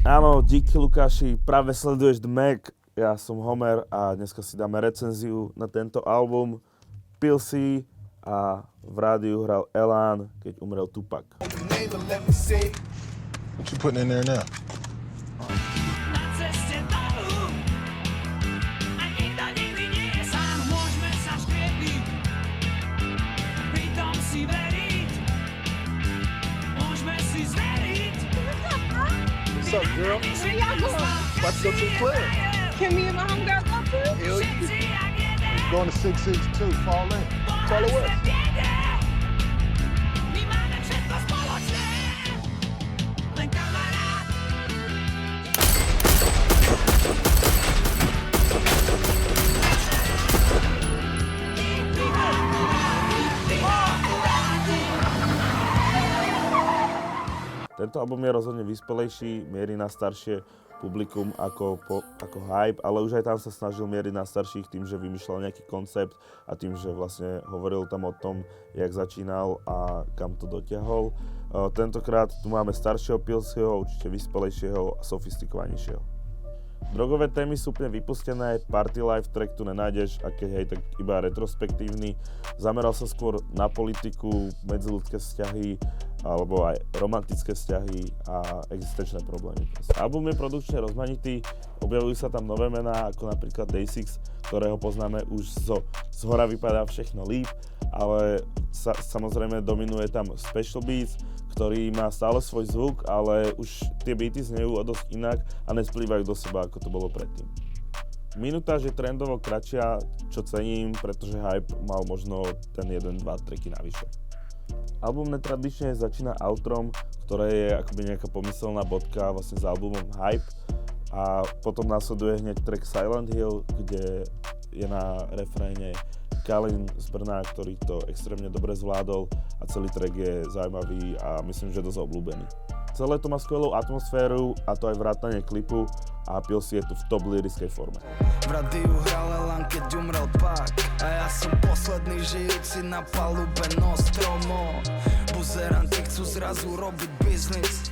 Áno, díky Lukáši, práve sleduješ The Mac. Ja som Homer a dneska si dáme recenziu na tento album. Pil si a v rádiu hral Elán, keď umrel Tupac. What you putting in there now? What's up, girl? Where y'all going? About to go to the club. Can me and my homegirl go too? Hell yeah. Going to 662, fall in. Tell her what. Tento album je rozhodne vyspelejší, mierí na staršie publikum ako Hype, ale už aj tam sa snažil mieriť na starších tým, že vymýšľal nejaký koncept a tým, že vlastne hovoril tam o tom, jak začínal a kam to dotiahol. Tentokrát tu máme staršieho Pilsieho, určite vyspelejšieho a sofistikovanejšieho. Drogové témy sú úplne vypustené, Party Life track tu nenájdeš, a keď hej, tak iba retrospektívny. Zameral sa skôr na politiku, medziľudské vzťahy, alebo aj romantické vzťahy a existenčné problémy. Album je produkčne rozmanitý, objavujú sa tam nové mená, ako napríklad Day6, ktorého poznáme už z hora vypadá všechno líp, ale samozrejme dominuje tam Special Beats, ktorý má stále svoj zvuk, ale už tie beaty znejú o dosť inak a nesplývajú do seba, ako to bolo predtým. Minutáž je trendovo kratšia, čo cením, pretože Hype mal možno ten 1-2 tracky navyše. Album netradične začína outrom, ktoré je akoby nejaká pomyselná bodka vlastne s albumom Hype, a potom nasleduje hneď track Silent Hill, kde je na refréne Kalin z Brna, ktorý to extrémne dobre zvládol a celý track je zaujímavý a myslím, že dosť obľúbený. Celé to má skvelú atmosféru a to aj vrátane klipu a Pilsi je tu v top lyrickej forme. V rádiu hral Elán, keď umrel Pak a ja som posledný žijúci na palube Nostromo. Buzeranti chcú zrazu robiť biznis,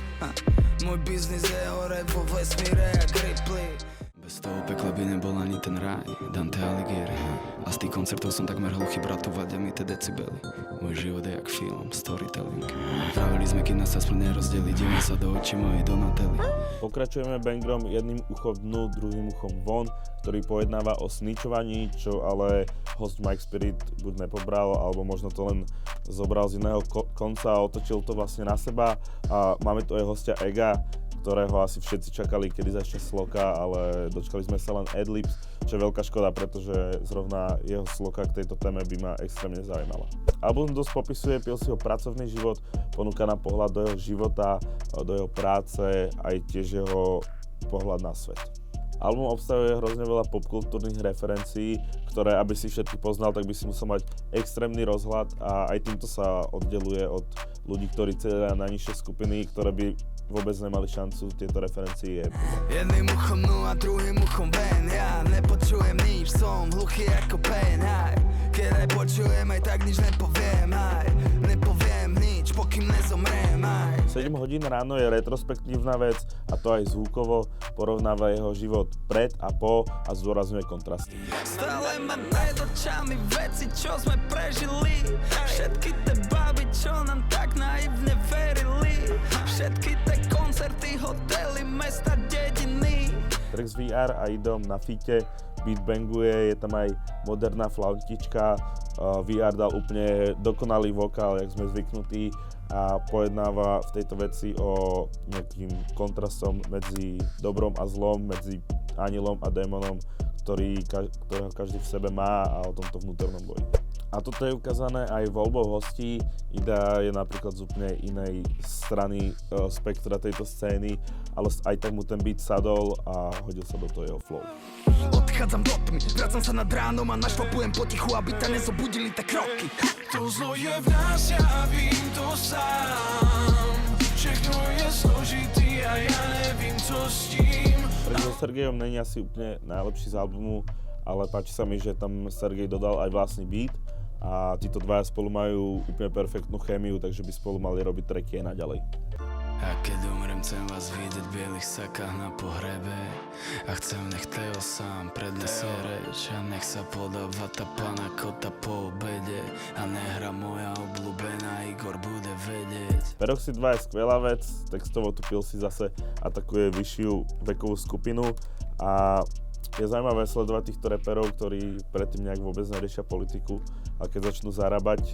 môj biznis je hore vo vesmíre jak Ripley. Bez toho pekla by nebol ani ten raj, Dante Alighieri. A z tých koncertov som takmer hluchý, bratovať mi tie decibely. Môj život je jak film, storytelling. Pravili sme, keď nás aspoň nerozdeli, divme sa do očí mojej Donatelli. Pokračujeme bangrom jedným uchom dnu, druhým uchom von, ktorý pojednáva o snitchovaní, čo ale host Mike Spirit buď nepobral, alebo možno to len zobral z iného konca a otočil to vlastne na seba. A máme tu aj hostia Ega, ktorého asi všetci čakali, kedy začne sloka, ale dočkali sme sa len adlibs, čo je veľká škoda, pretože zrovna jeho sloka k tejto téme by ma extrémne zaujímala. Album dosť popisuje Pilsieho pracovný život, ponúka nám pohľad do jeho života, do jeho práce, aj tiež jeho pohľad na svet. Album obsahuje hrozne veľa popkultúrnych referencií, ktoré, aby si všetky poznal, tak by si musel mať extrémny rozhľad a aj týmto sa oddeluje od ľudí, ktorí cieľia na nižšie skupiny, ktoré by vôbec nemali šancu tieto referencie. Jedným uchom no a druhým uchom ven, ja nepočujem nič, som hluchý ako pen, haj. Keď aj počujem, aj tak nič nepoviem, haj. Nepoviem nič, pokým nezomrem, haj. 7 hodín ráno je retrospektívna vec a to aj zvukovo porovnáva jeho život pred a po a zdôrazňuje kontrasty. Stále ma pred očami veci, čo sme prežili, všetky tie baby, čo nám tak naivne verili, všetky tie koncerty, hotely, mesta, dediny. Track z VR a idom na fite, beat banguje, je tam aj moderná flautička, VR dal úplne dokonalý vokál, jak sme zvyknutí, a pojednáva v tejto veci o nejakým kontrastom medzi dobrom a zlom, medzi anilom a démonom, ktorého každý v sebe má, a o tomto vnútornom boji. A toto je ukázané aj voľbou hostí. Ida je napríklad z úplne inej strany spektra tejto scény, ale aj tak mu ten beat sadol a hodil sa do toho jeho flow. Odchádzam do tmy, vracam sa nad ránom a našlapujem potichu, aby ťa nezobudili tie kroky. To zlo je v nás, ja vím to sám. Všechno je zložitý a ja nevím, co s tím. Preto so Sergejom není asi úplne najlepší z albumu, ale páči sa mi, že tam Sergej dodal aj vlastný beat a títo dvaja spolu majú úplne perfektnú chémiu, takže by spolu mali robiť tracky aj naďalej. A keď umrem, chcem vás vidieť v bielých sakách na pohrebe. A chcem, nech Teo sám prednesie reč. A nech sa podáva tá pana kota po obede. A nehra moja obľúbená, Igor bude vedieť. Peroxid 2 je skvelá vec, textovo tu Pilsi zase atakuje vyššiu vekovú skupinu a je zaujímavé sledovať týchto reperov, ktorí predtým nejak vôbec neriešia politiku, a keď začnú zarábať,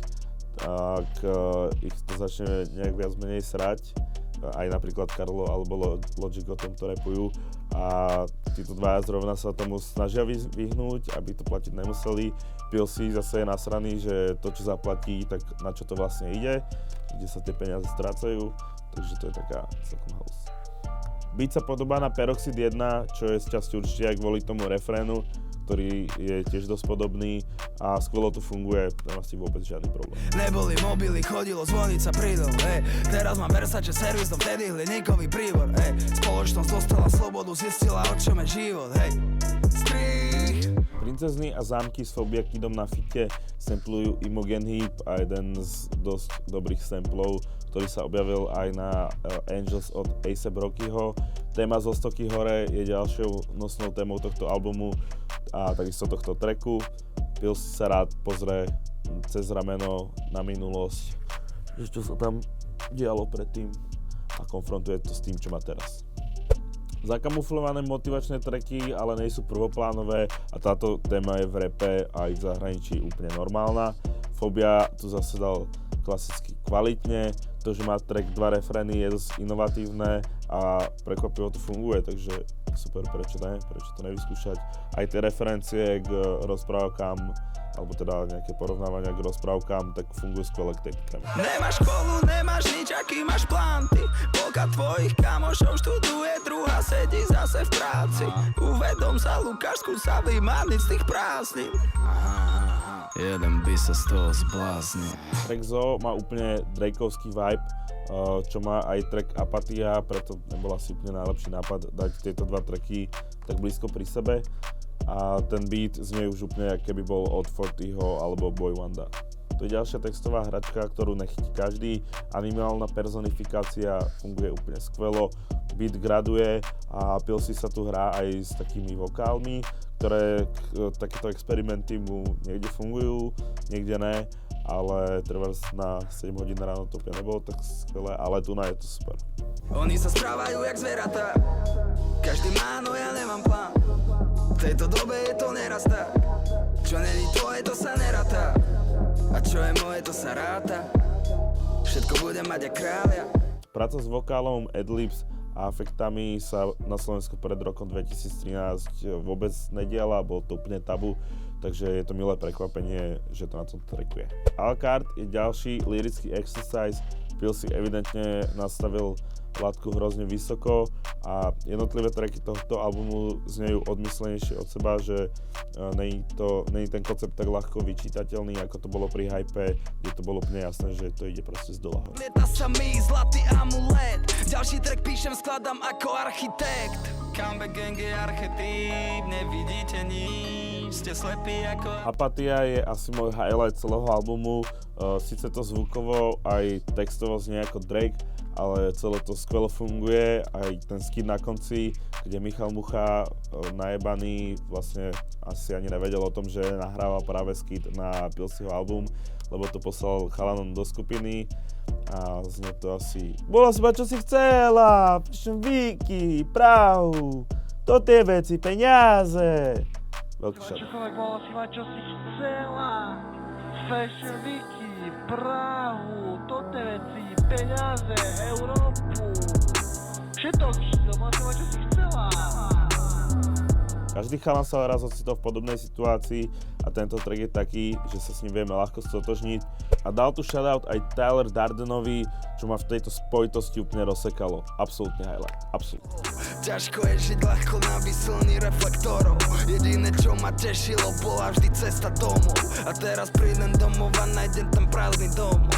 tak ich to začne nejak viac menej srať. Aj napríklad Karlo alebo Logic o tomto repujú a títo dvaja zrovna sa tomu snažia vyhnúť, aby to platiť nemuseli. Pilsi zase je nasraný, že to, čo zaplatí, tak na čo to vlastne ide, kde sa tie peniaze strácajú, takže to je taká celkom halus. Beat sa podobá na Peroxid 1, čo je z časti určite aj kvôli tomu refrénu, ktorý je tiež dosť podobný a skvelo to funguje, tam asi vôbec žiadny problém. Neboli mobily, chodilo zvoniť sa pridol, teraz mám Versace servis, no vtedy hliníkový prívor, spoločnosť dostala slobodu, zistila, o čom je život, strich. Princezny a zámky s Phobia Kidom na fite samplujú Imogen Heap a jeden z dosť dobrých samplov, ktorý sa objavil aj na Angels od A$AP Rockyho. Téma zo Stoky hore je ďalšou nosnou témou tohto albumu a takisto tohto tracku. Pilsi sa rád pozrie cez rameno na minulosť, že čo sa tam dialo predtým a konfrontuje to s tým, čo má teraz. Zakamuflované motivačné tracky ale nie sú prvoplánové a táto téma je v rape aj v zahraničí úplne normálna. Phobia tu zase dal klasicky kvalitne, to, že má track 2 refrény je dosť inovatívne a prekvapivo to funguje, takže super, prečo ne, prečo to nevyskúšať. Aj tie referencie k rozprávkam, alebo teda nejaké porovnávania k rozprávkam, tak fungujú skvelé k tej téme. Nemáš školu, nemáš nič, aký máš plán ty. Polka tvojich kamošov študuje, druhá sedí zase v práci. Uvedom sa, Lukáš, skús sa vymániť z tých prázdnin. Jeden by sa z toho zbláznil. Track Zoo má úplne Drakeovský vibe, čo má aj track Apatia, preto nebol asi úplne najlepší nápad dať tieto dva tracky tak blízko pri sebe. A ten beat znie už úplne, keby bol od 40ho alebo Boy Wanda. To je ďalšia textová hračka, ktorú nechytí každý. Animálna personifikácia funguje úplne skvelo, beat graduje a Pilsi sa tu hrá aj s takými vokálmi, ktoré takéto experimenty mu niekde fungujú, niekde ne, ale treba na 7 hodín ráno to úplne nebolo tak skvelé, ale tu je to super. Oni sa správajú jak zvieratá, každý má, no ja nemám plán. V tejto dobe je to neraz tak, čo není tvoje, to sa neratá. A čo je moje, to sa ráta. Všetko bude mať jak kráľa. Práca s vokálom, adlibs a efektami sa na Slovensku pred rokom 2013 vôbec nediala, bolo to úplne tabu, takže je to milé prekvapenie, že to na tom tracku je. A la carte je ďalší lyrický exercise, Pilsi evidentne nastavil látku hrozne vysoko a jednotlivé tracky tohto albumu znejú odmyslenejšie od seba, že není ten koncept tak ľahko vyčítateľný, ako to bolo pri Hype, kde to bolo úplne jasné, že to ide proste z dola hore. Lieta sa mi zlatý amulet, ďalší track píšem, skladám ako architekt. Comeback gang je archetyp, nevidíte nič, ste slepí ako... Apatia je asi môj highlight celého albumu, síce to zvukovo aj textovo znie ako Drake, ale celé to skvelo funguje, aj ten skit na konci, kde Michal Mucha najebaný vlastne asi ani nevedel o tom, že nahrával práve skit na Pilsiho album, lebo to poslal chalanom do skupiny a znie to asi Bola si čo si chcela, Fashion Weeky, Prahu, to tie veci, peniaze. Veľký šat. Bola si čo si chcela, Fashion Weeky, Prahu, to tie veci, peniaze, Európu, všetko si chcela, čo si chcela. Každý chalan sa raz ocitol v podobnej situácii a tento track je taký, že sa s ním vieme ľahko stotožniť. A dal tu shoutout aj Tyler Dardenovi, čo ma v tejto spojitosti úplne rozsekalo. Absolútne highlight, absolútne. Ťažko je žiť ľahko na vysilný reflektorov. Jediné čo ma tešilo bola vždy cesta domov. A teraz prídem domov a nájdem tam prázdny domov.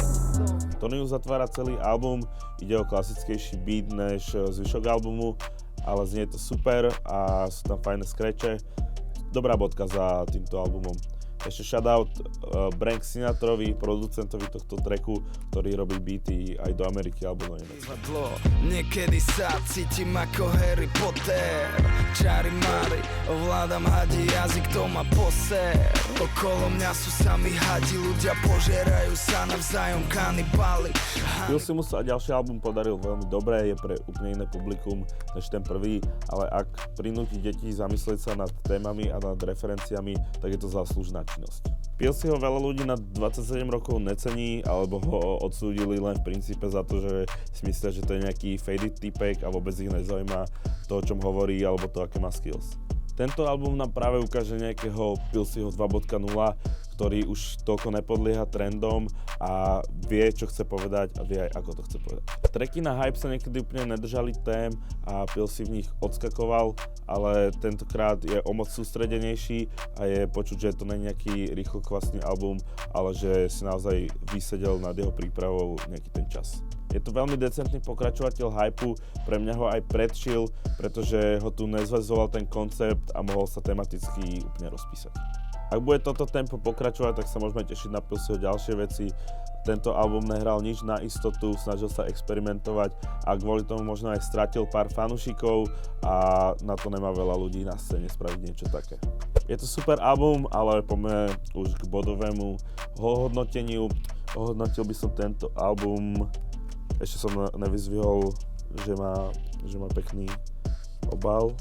Tony uzatvára celý album, ide o klasickejší beat než zvyšok albumu, ale znie to super a sú tam fajné skreče. Dobrá bodka za týmto albumom. Ešte shoutout Frank Sinatrovi, producentovi tohto tracku, ktorý robí beaty aj do Ameriky alebo do Nemecka. Niekedy sa cítim ako Harry Potter. Čary máry, ovládam hadí jazyk, to ma poser. Okolo mňa sú sami hadi, ľudia požerajú sa navzájom kanibáli. Pilsimu sa ďalší album podaril veľmi dobre, je pre úplne iné publikum než ten prvý, ale ak prinúti deti zamyslieť sa nad témami a nad referenciami, tak je to záslužná činnosť. Pilsi ho veľa ľudí nad 27 rokov necení, alebo ho odsúdili len v princípe za to, že si myslia, že to je nejaký faded typek a vôbec ich nezaujíma to, o čom hovorí, alebo to, aké má skills. Tento album nám práve ukáže nejakého Pilsiho 2.0, ktorý už toľko nepodlieha trendom a vie, čo chce povedať a vie aj, ako to chce povedať. Tracky na hype sa niekedy úplne nedržali tém a Pilsi v nich odskakoval, ale tentokrát je o moc sústredenejší a je počuť, že to nie je nejaký rýchlokvasný album, ale že si naozaj vysedel nad jeho prípravou nejaký ten čas. Je to veľmi decentný pokračovateľ hypeu, pre mňa ho aj predčil, pretože ho tu nezväzoval ten koncept a mohol sa tematicky úplne rozpísať. Ak bude toto tempo pokračovať, tak sa môžeme tešiť na Pilsiho ďalšie veci. Tento album nehral nič na istotu, snažil sa experimentovať a kvôli tomu možno aj stratil pár fanúšikov a na to nemá veľa ľudí na scéne spraviť niečo také. Je to super album, ale poďme už k bodovému hodnoteniu. Ohodnotil by som tento album, ešte som nevyzvihol, že má pekný obal,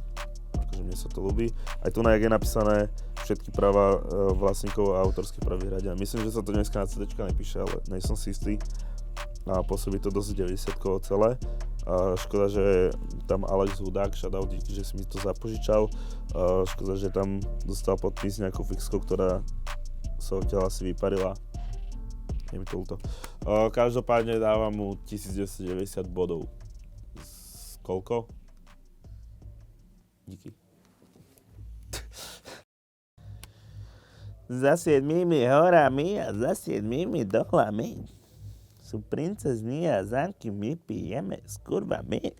akože mne sa to ľúbi. Aj tu je napísané všetky práva vlastníkov a autorské práva vyhradia. Myslím, že sa to dneska na CDčka nepíše, ale nejsom si istý. A pôsobí to dosť 90-kovo celé. Škoda, že tam Alex Hudák, shoutout, že si mi to zapožičal. Škoda, že tam dostal podpis nejakou fixkou, ktorá sa odtiaľ asi vyparila. Je mi to ľúto. Každopádne dávam mu 1990 bodov. Koľko? Díky. Za 7 horami a za 7 dolami sú princezní a zámky my pijeme s kurvami.